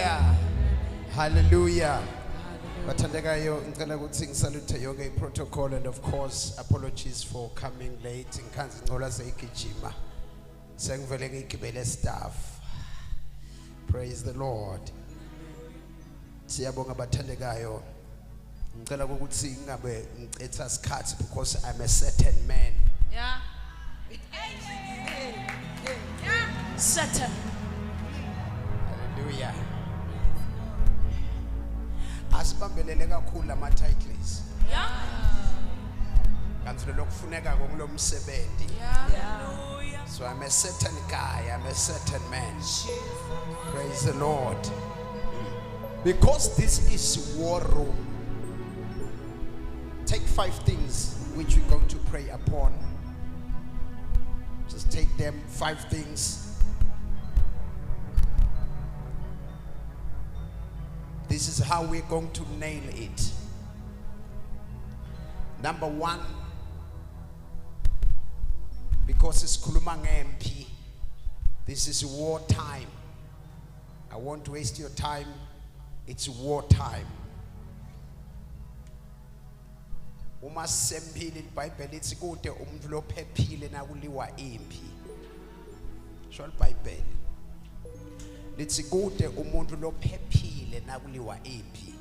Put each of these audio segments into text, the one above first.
Hallelujah. Hallelujah. Bathandekayo ngicela ukuthi ngisalute yonke iprotocol, and of course apologies for coming late. Ngikhanzi ngcola seyigijima. Sengivele ngigibele staff. Praise the Lord. Siyabonga bathandekayo. Ngicela ukuthi ngingabe ngicetha isikhathi because I'm a certain man. Yeah. Certain. Hallelujah. Asibambelele kakhulu ama titles. Yeah. Kanti lokufuneka kulo msebenzi. Yeah. So I'm a certain guy, I'm a certain man. Praise the Lord. Because this is war room. Take 5 things which we're going to pray upon. Just take them, 5 things. This is how we're going to nail it. Number 1, because it's Kuluma MP, this is war time. I won't waste your time. It's war time. Uma sempile iBhayibheli lithi kude umuntu lophephile nakuliwa impi. Sho iBhayibheli lithi kude umuntu lophephile nakuliwa impi.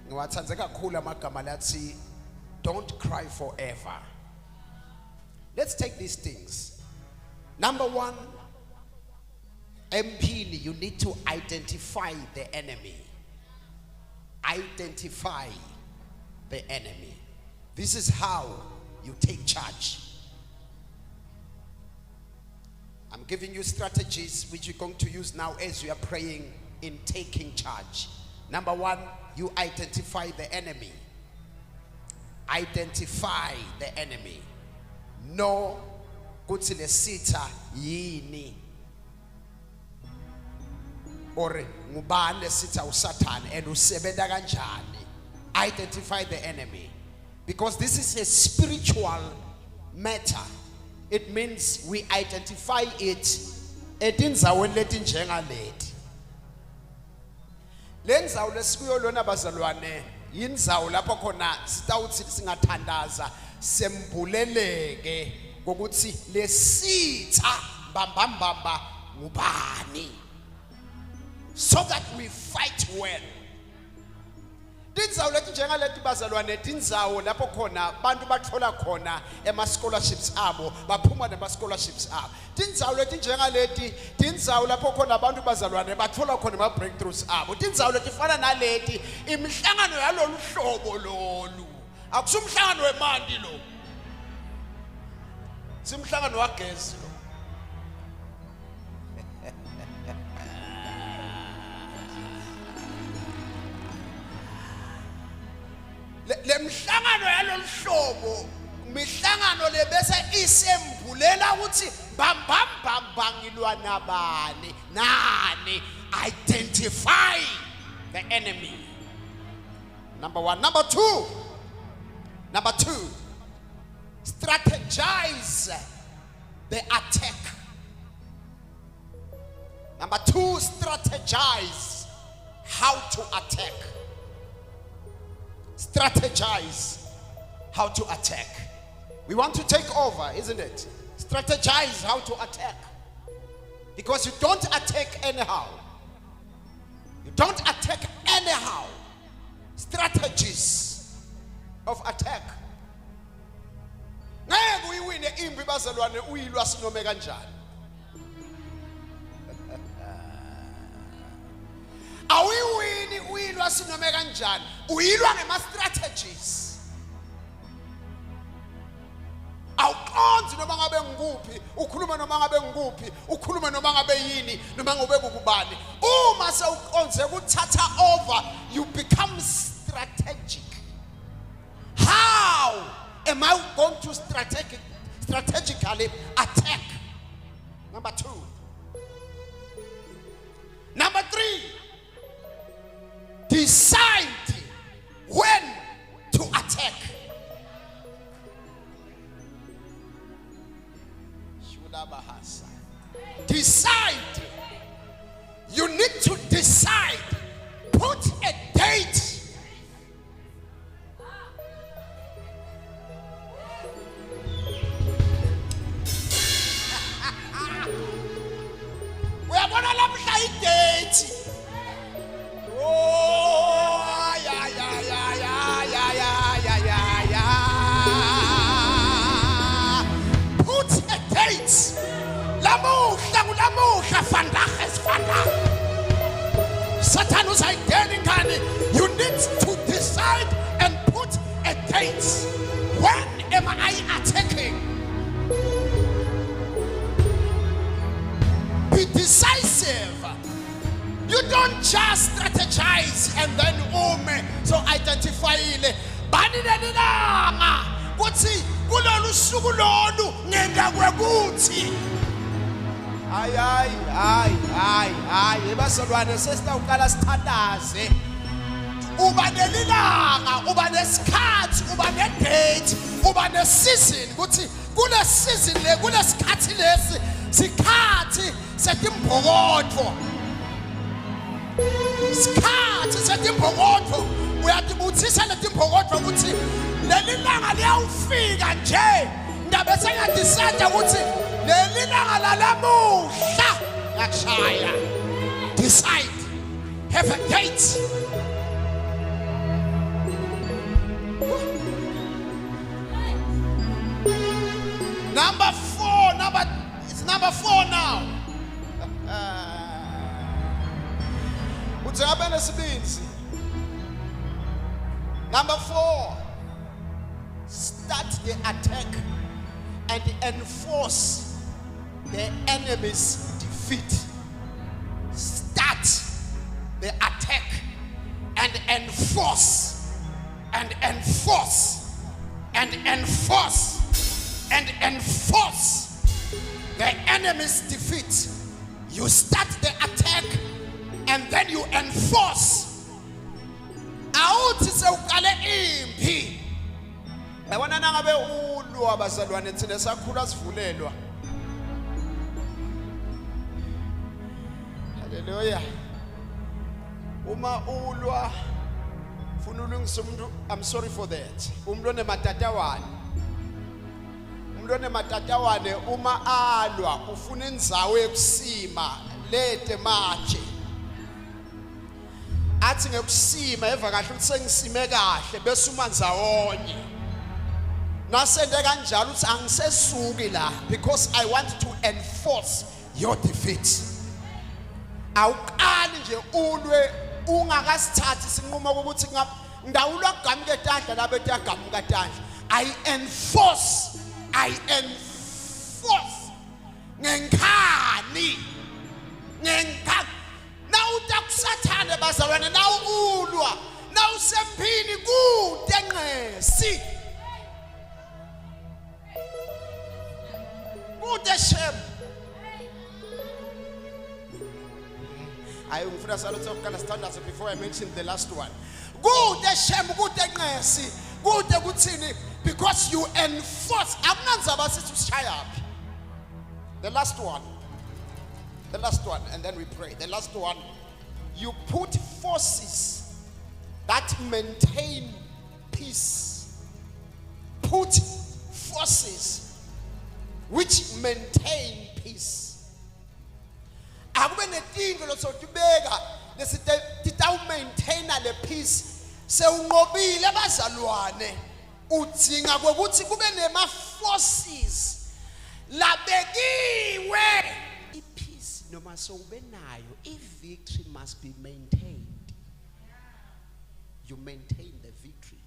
Ngiwathandze kakhulu amagama lathi don't cry forever. Let's take these things. Number 1, empini, you need to identify the enemy. Identify the enemy. This is how you take charge. I'm giving you strategies which you're going to use now as you are praying in taking charge. Number 1, you identify the enemy. Identify the enemy. Know kuthi lesitha yini, or ngubani lesitha uSathane and usebenza kanjani. Identify the enemy, because this is a spiritual matter. It means we identify it edinzaweni letinjenga leti. Lenzawo lesikuyo lona bazalwane yindzawo lapho khona sitawuthi singathandaza sembuleleke ngokuthi lesitha mbambamba ngubani, so that we fight well. Tinzawo leti njenga leti bazalwane tinzawo lapho khona abantu bathola khona ema scholarships abo, baphuma nema scholarships abo. Tinzawo leti njenga leti tinzawo lapho khona abantu bazalwane bathola khona ama breakthroughs abo. Tinzawo leti fana naleti imihlangano yalolu hlobo lolu akusumhlangano wemandi lo, simhlangano wagezi lo. Lemhlangano yalolu hlobo mihlangano lebese isembulela ukuthi bambamba ngilwa nabani nani. Identify the enemy. Number 1. Number 2, strategize the attack. Number 2, strategize how to attack. Strategize how to attack. We want to take over, isn't it? Strategize how to attack. Because you don't attack anyhow. You don't attack anyhow. Strategies of attack. Ngeke uyiwine impi bazalwane uyilwa sinome kanjani. Awiwini uyilwa sinome kanjani, uyilwa ngema strategies. Awuqonzi noma ngabe ngikuphi, ukhuluma noma ngabe ngikuphi, ukhuluma noma ngabe yini, noma ngobe kukubani. Uma sewuqonze ukuthatha over, you become strategic. How am I going to strategically attack? Number 2. Number 3, decide when to attack. Decide. You need uyabona lamhla idate. Oh ya ya ya ya ya ya ya ya. Put a date. Lamuhla vandag is vandag. Satan uzayidela ingane. You need to decide and put a date. When am I attacking? Be decisive. You don't just strategize and then so identify ile. Bani nelilanga kuthi kulolu suku lolu ngenda kwekuthi. Hayi basolwane sesitawuqala sithandaze. Uba nelilanga, uba nesikhathi, uba nedate, uba neseason kuthi kule season le kule sikhathi lesi sikhathi setimbokotho. Sikhathi setimbokotho uyatibuthisa letimbokotho ukuthi lelilanga liyawufika nje ngabe sengiyadecide ukuthi lelilanga lalamuhla yakushaya. Decide, have a date. Number four now. Number 4, start the attack and enforce the enemy's defeat. Start the attack and enforce and enforce and enforce and enforce the enemy's defeat. You start the attack and then you enforce. Awuthi sewuqale impi. Yabona nangabe ulwa bazalwane thina sakhula sivulelwa. Hallelujah. Uma ulwa funa ulungisa umuntu, I'm sorry for that. Umuntu onematatawane. Umuntu onematatawane uma alwa ufuna indzawo yokusima lete manje. Athi ngekusima eva kahle ukuthi sengisime kahle bese uma ndzawonye. Nasende kanjalo ukuthi angisesuki la because I want to enforce your defeat. Awuqali nje ulwe ungakasithathi sinqumo ukuthi ngidawulwa kugami ketandla labe tiyagamu katandla. I enforce ngenkani now utakusathane bazalwane now ulwa now sempini kude nqesi kude shem I ngifuna salutho ukukala standards before I mention the last one. Kude shem kude nqesi kude kuthini because you enforce akunanzaba sithi usishaya. The last one, and then we pray. The last one, you put forces that maintain peace. Put forces which maintain peace. Akube netinto losotubeka lesitawu maintain the peace. Sewunqobile bazalwane udzinga kwekuthi kube nema forces labekiwe. Peace noma sowubenayo, victory must be maintained. You maintain the victory.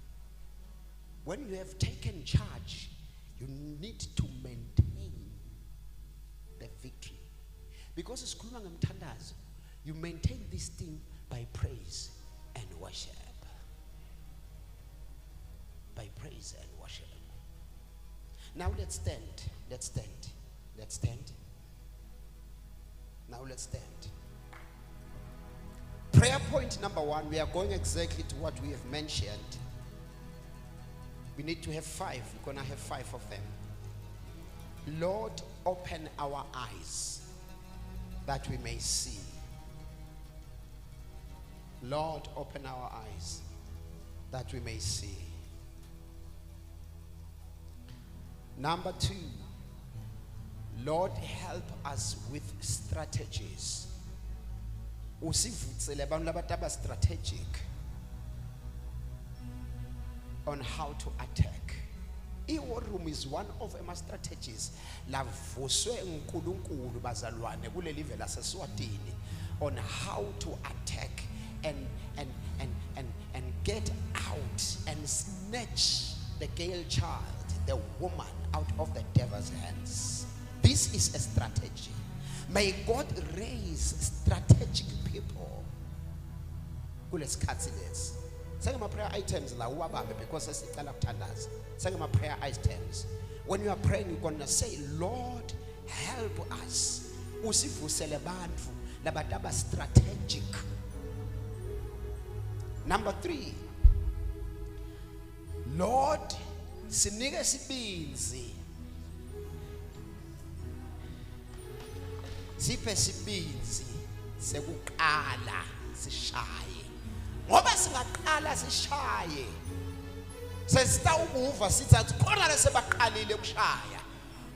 When you have taken charge, you need to maintain the victory. Because it's sikhuluma ngemthandazo, you maintain this thing by praise and worship. By praise and worship. Now let's stand. Now let's stand. Prayer point number 1, we are going exactly to what we have mentioned. We need to have 5. We're going to have 5 of them. Lord, open our eyes that we may see. Lord, open our eyes that we may see. Number 2, Lord, help us with strategies usivutsele abantu labataba strategic on how to attack. I-war room is one of my strategies lavuswe uNkulunkulu bazalwane kule live laseSwatini on how to attack and get out and snatch the girl child, the woman, out of the devil's hands. This is a strategy. May God raise strategic people. Say my prayer items la uwabambe because sesicala ukuthandaza. Say my prayer items. When you are praying, you're gonna say, Lord, help us. Usivusele bantu labadaba strategic. Number 3. Lord, sinike sibinzi. Siphe sibinzi sekuqala sishaye. Ngoba singaqala sishaye. Sesitawubuva sithi khona lesebaqalile ukushaya.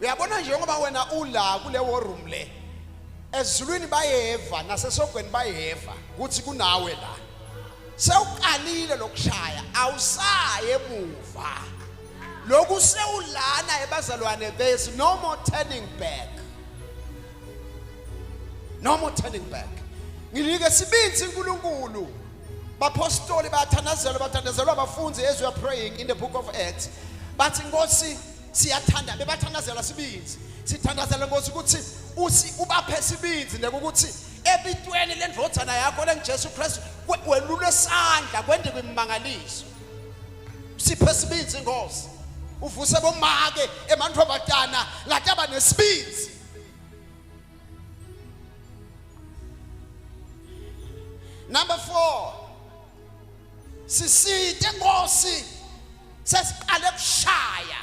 Uyabona nje ngoba wena ula kule war room le. Ezulwini bayeva nasesogweni bayeva ukuthi kunawe la. Sewuqalile lokushaya awusaye emuva. Lokhu sewulana ebazalwane bese no more turning back. No more turning back. Ngilike sibinzi uNkulunkulu. Bapostoli bathandazelwa abafunzi as we are praying in the book of Acts. Bathi Nkosi siyathanda bebathandazela sibinzi. Sithandazela Nkosi ukuthi ubaphe sibinzi nekukuthi ebitweni lendvodzana yakho lenjesu Kristu welule isandla kwende kwimangaliso. Siphe sibinzi Nkosi. Uvuse bomake emantfombatana lataba nesibinzi. Number 4. Sisite Nkosi sesiqale ukushaya.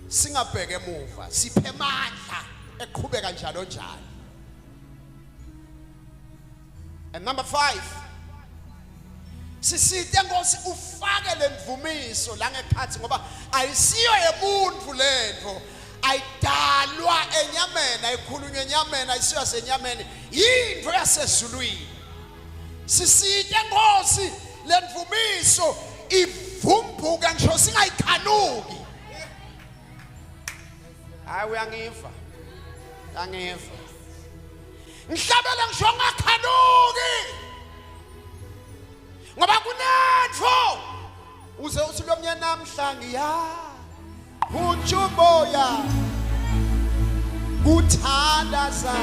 Singabheke emuva, siphe amandla eqhubeka njalo njalo. And number 5. Sisite Nkosi ufake lemvumiso la ngekhathi ngoba ayisiyo yemuntu lento. Ayidalwa enyameni, ayikhulunywe enyameni, ayisiyo senyameni. Yinto yasezulwini. Sisite Nkosi lemvumiso ivumbuka ngisho singayikhanuki. Hayi uyangiva. Yangiva. Ngihlabela ngisho ngakhanuki. Ngoba kunetho uze usilomnya namhlanje ya ujuboya kuthandaza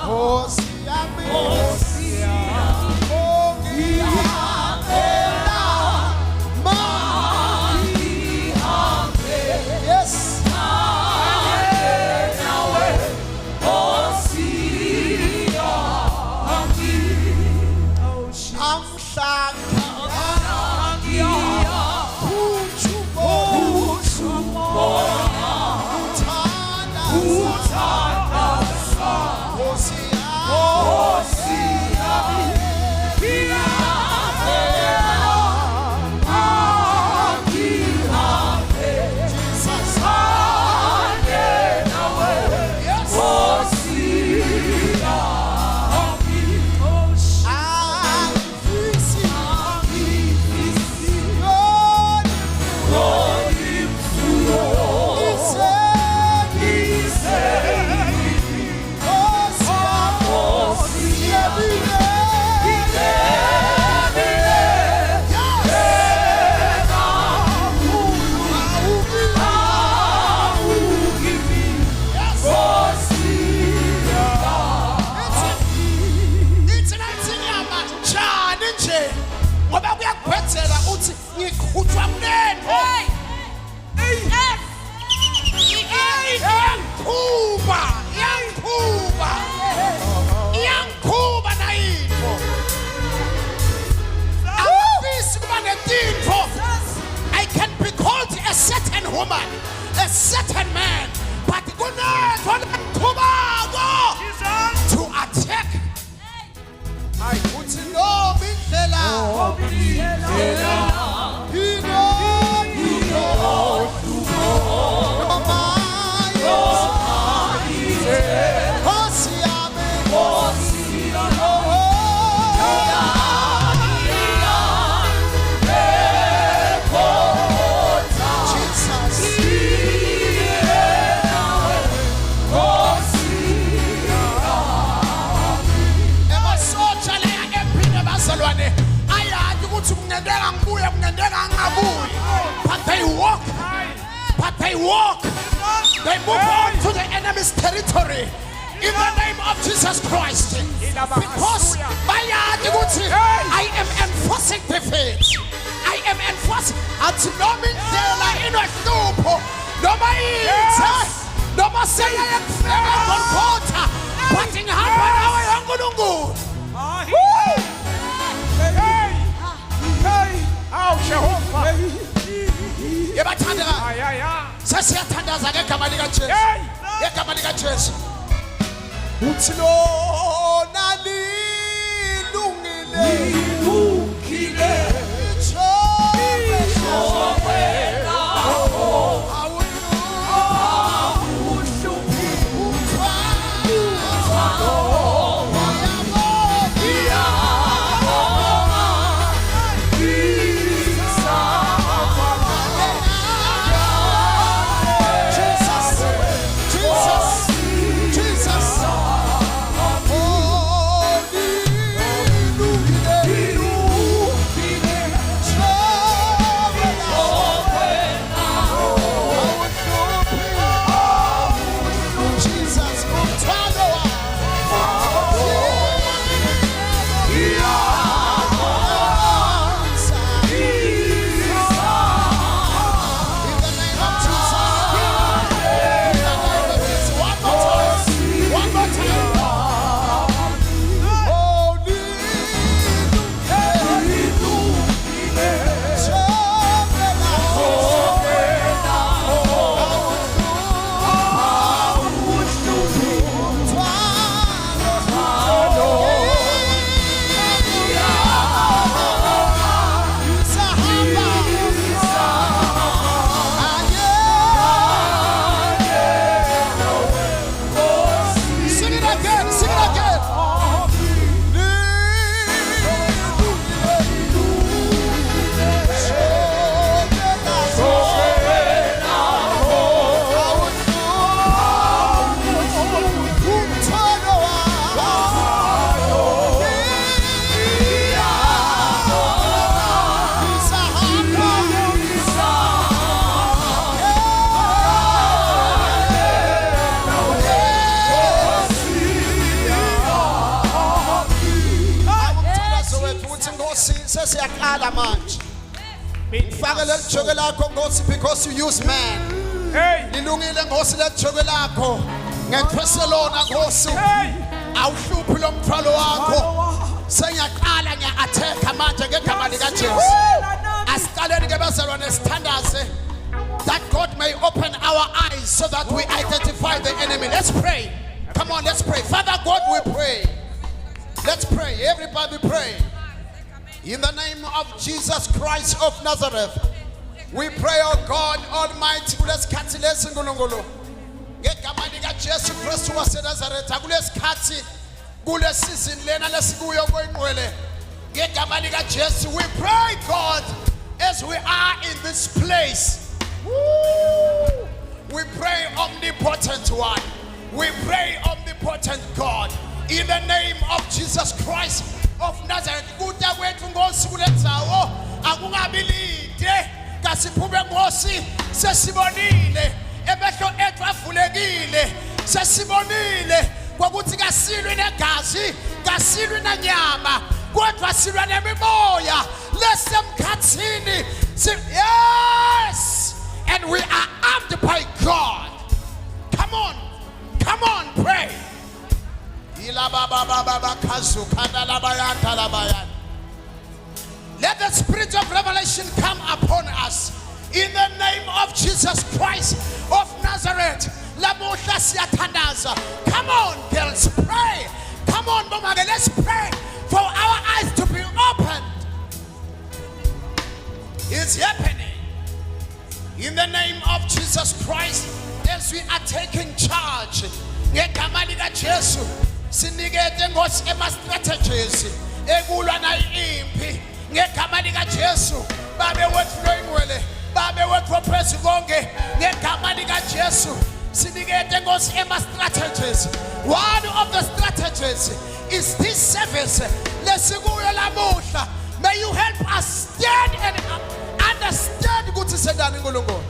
Nkosi yami Nkosi yami ongihambela mangihambe yes nawe Nkosi yami amhlanje I can be called a certain woman, a certain man, but to attack. I put in all they walk, they move on to the enemy's territory. In the name of Jesus Christ. Because I am enforcing defeat. I am enforcing. At no mindlela inohlupho noma yithe noma seyayekufika ngomkhotha but ngihamba nawe yonkulunkulu. Aw Jehova. Yebathandeka. Sesiyathandaza ngegama lika Jesu. Ngegama lika Jesu. Uthi lona lilungile. Sesiyaqala manje. Ngifake le joke lakho Nkosi because you use man. Lilungile Nkosi le joke lakho. Ngeqhwese lona Nkosi. Awuhluphi lo mthwalo wakho. Sengiyaqala ngiya-attack manje ngegama lika Jesu. Asiqaleni ke bazalwane sithandaze that God may open our eyes so that we identify the enemy. Let's pray. Come on, let's pray. Father God, we pray. Let's pray. Everybody pray. In the name of Jesus Christ of Nazareth, we pray, oh God Almighty, kulesikhathi lesi nkulunkulu ngegama lika Jesu Kristu waseNazaretha kulesikhathi kule season lena lesikuyo kwenqwele ngegama lika Jesu, we pray God as we are in this place. Woo! We pray omnipotent one, we pray omnipotent God, in the name of Jesus Christ of Nazareth. Kuta kwethu Nkosi kulenzawo akungabilide kasiphume Nkosi sesibonile emehlo ethu avulekile sesibonile ukuthi kasilwe negazi kasilwe nanyama kodwa silwa nemimoya lesemkhathini. Yes, and we are armed by God. Come on, pray. Let the spirit of revelation come upon us in the name of Jesus Christ of Nazareth. Come on, girls, pray. Come on, Mama, let's pray for our eyes to be opened. It's happening in the name of Jesus Christ as we are taking charge. Sinikete Nkosi ema-strategies ekulwa na-impi ngegama lika Jesu. Babe wethu loyingwele, babe wethu ophezu konke ngegama lika Jesu. Sinikete Nkosi ema-strategies. One of the strategies is this service lesikuyo lamuhla. May you help us stand and understand ukuthi sendani uNkulunkulu.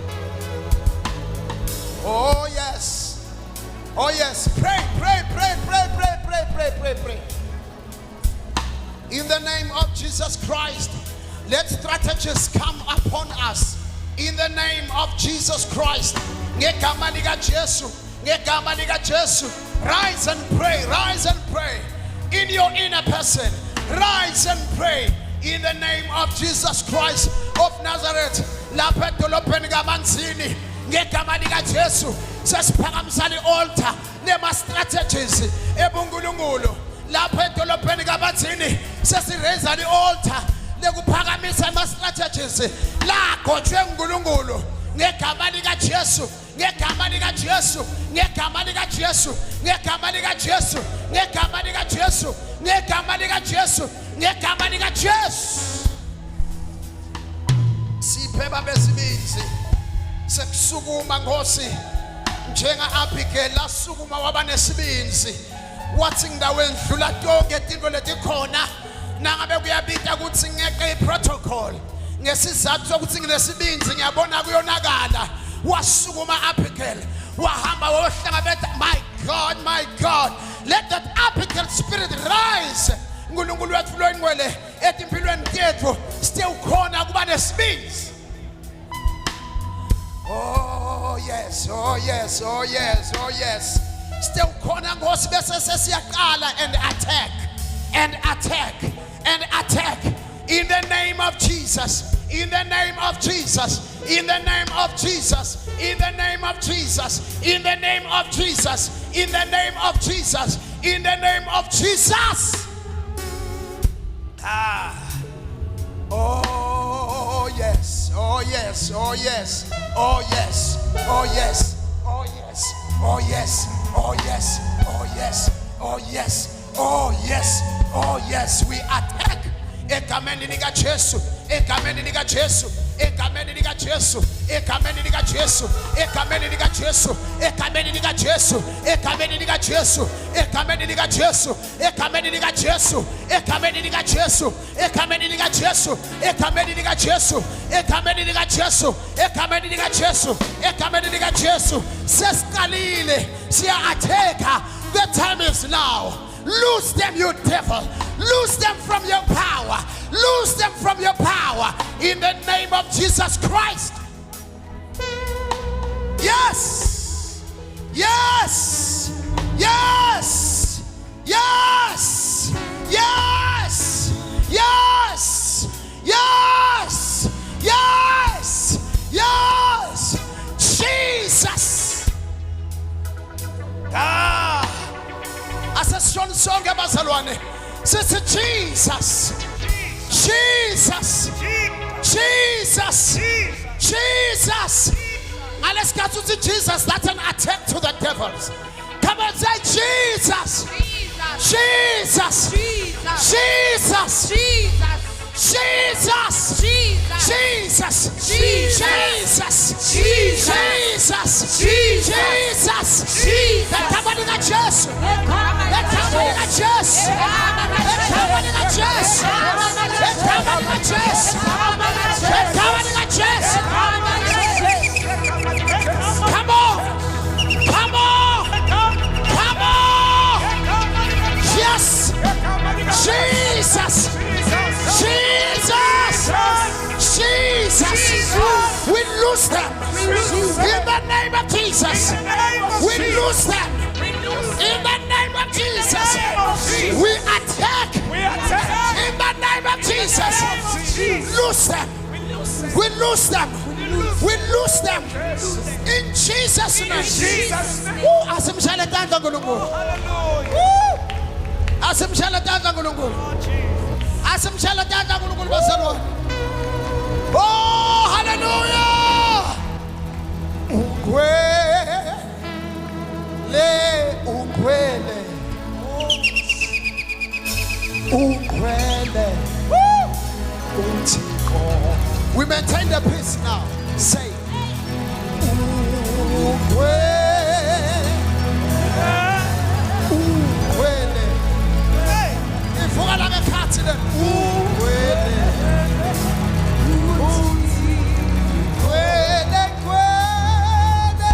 Oh yes. Oh yes. Pray, pray, pray, pray, pray, pray, pray, pray, pray. In the name of Jesus Christ, let strategies come upon us. In the name of Jesus Christ. Ngegama lika Jesu, ngegama lika Jesu. Rise and pray, rise and pray. In your inner person, rise and pray. In the name of Jesus Christ of Nazareth. Lapha edolobheni kaManzini, ngegama lika Jesu. Sesiphakamisa i-altar nema strategies ebuNkulunkulu. Lapha edolobheni kaManzini sesiraise i-altar lekuphakamisa ama strategies la gojwe uNkulunkulu. Ngegama lika Jesu, ngegama lika Jesu, ngegama lika Jesu, ngegama lika Jesu, ngegama lika Jesu, ngegama lika Jesu, ngegama lika Jesu. Sipheba besibinzi sekusukuma Nkosi njenga Abigail lasukuma waba nesibinzi wathi ngidaweni dlula tonke izinto letikhona nangabe kuyabita ukuthi ngeqe iprotocol ngesizathu sokuthi nginesibinzi ngiyabona kuyonakala wasukuma Abigail wahamba wohlangabetha. My God, let that Abigail spirit rise. uNkulunkulu wethu lo ingcwele etimpilweni tethu sithe ukhona kuba nesibinzi. Oh yes, oh yes, oh yes, oh yes. Sithe ukhona Nkosi bese sesiyaqala and attack and attack and attack in the name of Jesus. In the name of Jesus, in the name of Jesus, in the name of Jesus, in the name of Jesus, in the name of Jesus, in the name of Jesus. Oh yes, oh yes, oh yes, oh yes, oh yes, oh yes, oh yes, oh yes, oh yes, oh yes, oh yes, oh yes, we attack. Ekameni lika Jesu, ekameni lika Jesu, ekameni lika Jesu, ekameni lika Jesu, ekameni lika Jesu, ekameni lika Jesu, ekameni lika Jesu, ekameni lika Jesu, ekameni lika Jesu, ekameni lika Jesu, ekameni lika Jesu, ekameni lika Jesu, ekameni lika Jesu, ekameni lika Jesu, ekameni lika Jesu. Sesiqalile siya attack. The time is now. Lose them, you devil. Lose them from your power. Lose them from your power. In the name of Jesus Christ. Yes. Yes. Yes. Yes. Yes. Yes. Yes. Yes. Yes. Jesus. Asasishona sonke abazalwane sithi Jesus, Jesus, Jesus, Jesus. Ngalesikhathi uthi Jesus, that's an attack to the devils. Come on, say Jesus, Jesus, Jesus, Jesus, Jesus, Jesus, Jesus, Jesus, somebody got Jesus, somebody got Jesus, somebody got Jesus, somebody got Jesus, somebody got Jesus. Come on, come on, come on. Yes, Jesus, Jesus, Jesus. We lose them in the name of Jesus. We lose them in the name of Jesus. We attack in the name of Jesus. Lose them. We lose them. We lose them in Jesus' name. Asimshale tandla uNkulunkulu. Asimshale tandla uNkulunkulu. Asimshale tandla uNkulunkulu bazalwane. Oh, hallelujah. Ungwele, ungwele. Ungwele. Uthixo. We maintain the peace now. Say, ungwele. Ungwele. Ivuka la ngekhathi le. Ungwele. Ungwele, ungwele.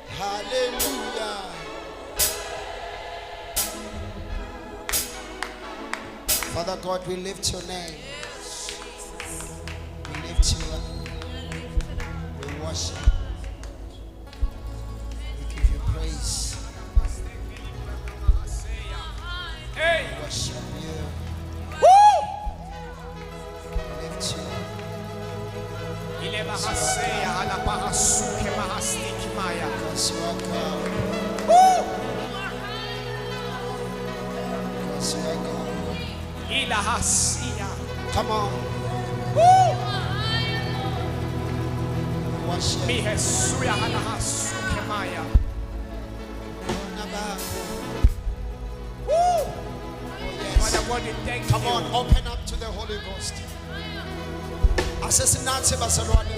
Hallelujah. Father God, we lift your name. We lift you up. We worship. We give you praise. We worship you. We lift you up. Ile mahasea ala pahasuke mahastiki maya. Because you are God. Because you are God. Ila hasia. Come on. Worship. Mihesuya ala hasuke maya. Oh, Father yes. God, we thank Come you. on, open up to the Holy Ghost. Asesinathe bazalwane.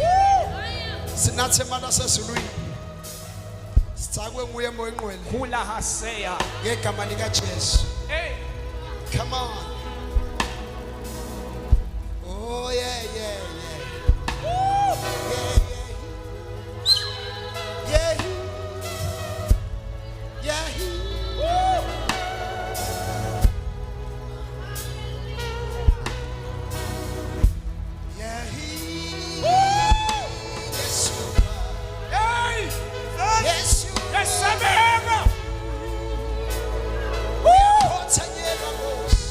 Sinathe mana sesulwini. Sithakwe nguye moya engcwele Kula hasea. ngegama lika Jesu. Hey. Come on. Oh yeah, yeah, yeah. Yeah, yeah. Yeah. Yeah. Yes, you are. Hey. Yes, you are. Yes, Samega. Uyakhotanyelwa Nkosi.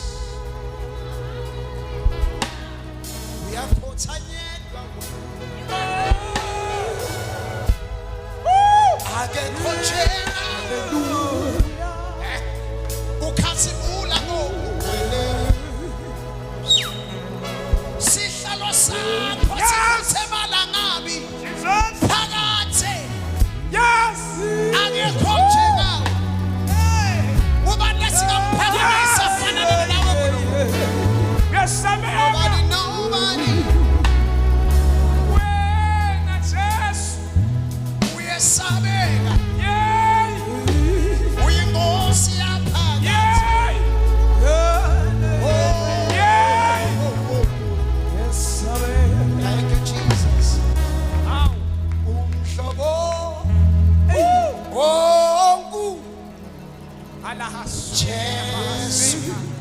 Uyakhotanyelwa Nkosi. Akekho njena. Ukhazimula ngokugcwele. Sihlalo sakho sikhuthe malangabi. Phakathi Yes. akekho njena. Ubani singamphakamisha fanele nawe Nkulunkulu. Yes, Samega. Nobody. Wena Jesu. Uyesabeka. Yay. Uyinkosi yaphakathi. Yay. Yay. Thank you, Jesus. Ow. Umhlobo wonke Ala hasuke Jesu. mahasea.